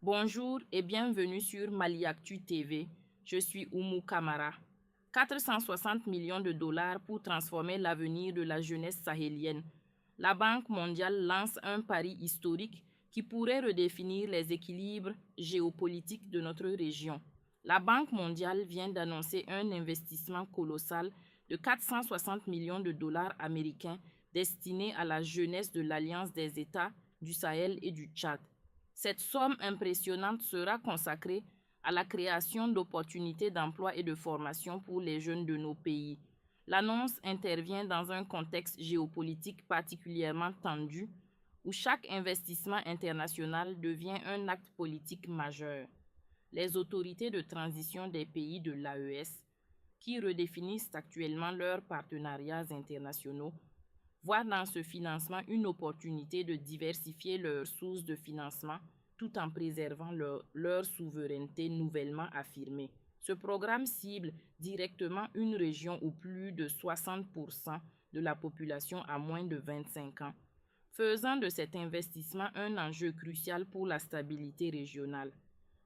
Bonjour et bienvenue sur Maliactu TV. Je suis Oumou Kamara. 460 millions de dollars pour transformer l'avenir de la jeunesse sahélienne. La Banque mondiale lance un pari historique qui pourrait redéfinir les équilibres géopolitiques de notre région. La Banque mondiale vient d'annoncer un investissement colossal de 460 millions de dollars américains destiné à la jeunesse de l'Alliance des États du Sahel et du Tchad. Cette somme impressionnante sera consacrée à la création d'opportunités d'emploi et de formation pour les jeunes de nos pays. L'annonce intervient dans un contexte géopolitique particulièrement tendu où chaque investissement international devient un acte politique majeur. Les autorités de transition des pays de l'AES, qui redéfinissent actuellement leurs partenariats internationaux, voient dans ce financement une opportunité de diversifier leurs sources de financement tout en préservant leur souveraineté nouvellement affirmée. Ce programme cible directement une région où plus de 60% de la population a moins de 25 ans, faisant de cet investissement un enjeu crucial pour la stabilité régionale.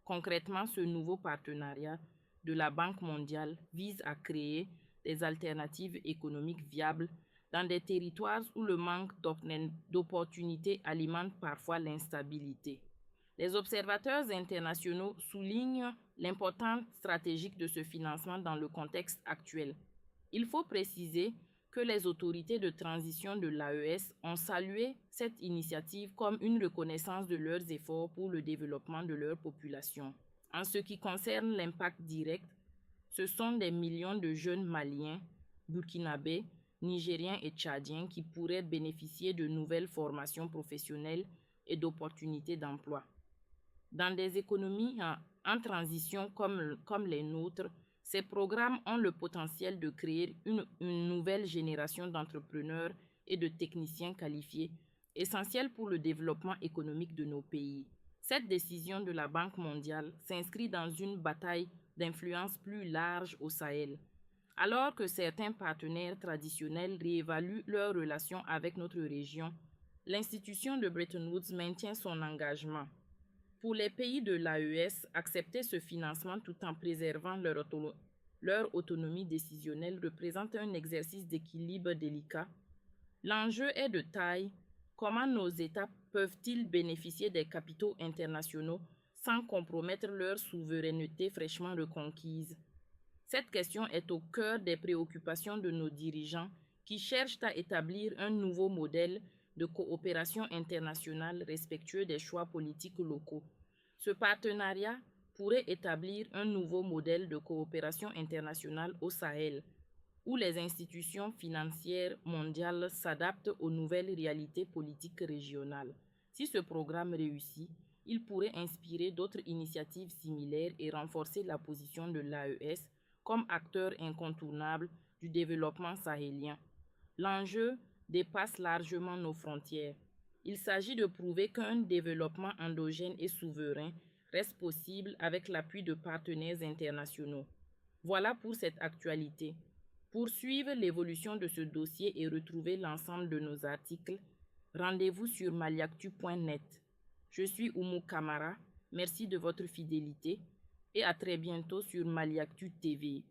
Concrètement, ce nouveau partenariat de la Banque mondiale vise à créer des alternatives économiques viables dans des territoires où le manque d'opportunités alimente parfois l'instabilité. Les observateurs internationaux soulignent l'importance stratégique de ce financement dans le contexte actuel. Il faut préciser que les autorités de transition de l'AES ont salué cette initiative comme une reconnaissance de leurs efforts pour le développement de leur population. En ce qui concerne l'impact direct, ce sont des millions de jeunes Maliens, Burkinabés, Nigériens et Tchadiens qui pourraient bénéficier de nouvelles formations professionnelles et d'opportunités d'emploi. Dans des économies en transition comme les nôtres, ces programmes ont le potentiel de créer une nouvelle génération d'entrepreneurs et de techniciens qualifiés, essentiels pour le développement économique de nos pays. Cette décision de la Banque mondiale s'inscrit dans une bataille d'influence plus large au Sahel. Alors que certains partenaires traditionnels réévaluent leurs relations avec notre région, l'institution de Bretton Woods maintient son engagement. Pour les pays de l'AES, accepter ce financement tout en préservant leur autonomie décisionnelle représente un exercice d'équilibre délicat. L'enjeu est de taille. Comment nos États peuvent-ils bénéficier des capitaux internationaux sans compromettre leur souveraineté fraîchement reconquise? Cette question est au cœur des préoccupations de nos dirigeants qui cherchent à établir un nouveau modèle de coopération internationale respectueux des choix politiques locaux. Ce partenariat pourrait établir un nouveau modèle de coopération internationale au Sahel, où les institutions financières mondiales s'adaptent aux nouvelles réalités politiques régionales. Si ce programme réussit, il pourrait inspirer d'autres initiatives similaires et renforcer la position de l'AES comme acteur incontournable du développement sahélien. L'enjeu dépasse largement nos frontières. Il s'agit de prouver qu'un développement endogène et souverain reste possible avec l'appui de partenaires internationaux. Voilà pour cette actualité. Pour suivre l'évolution de ce dossier et retrouver l'ensemble de nos articles, rendez-vous sur maliactu.net. Je suis Oumou Kamara, merci de votre fidélité et à très bientôt sur Maliactu TV.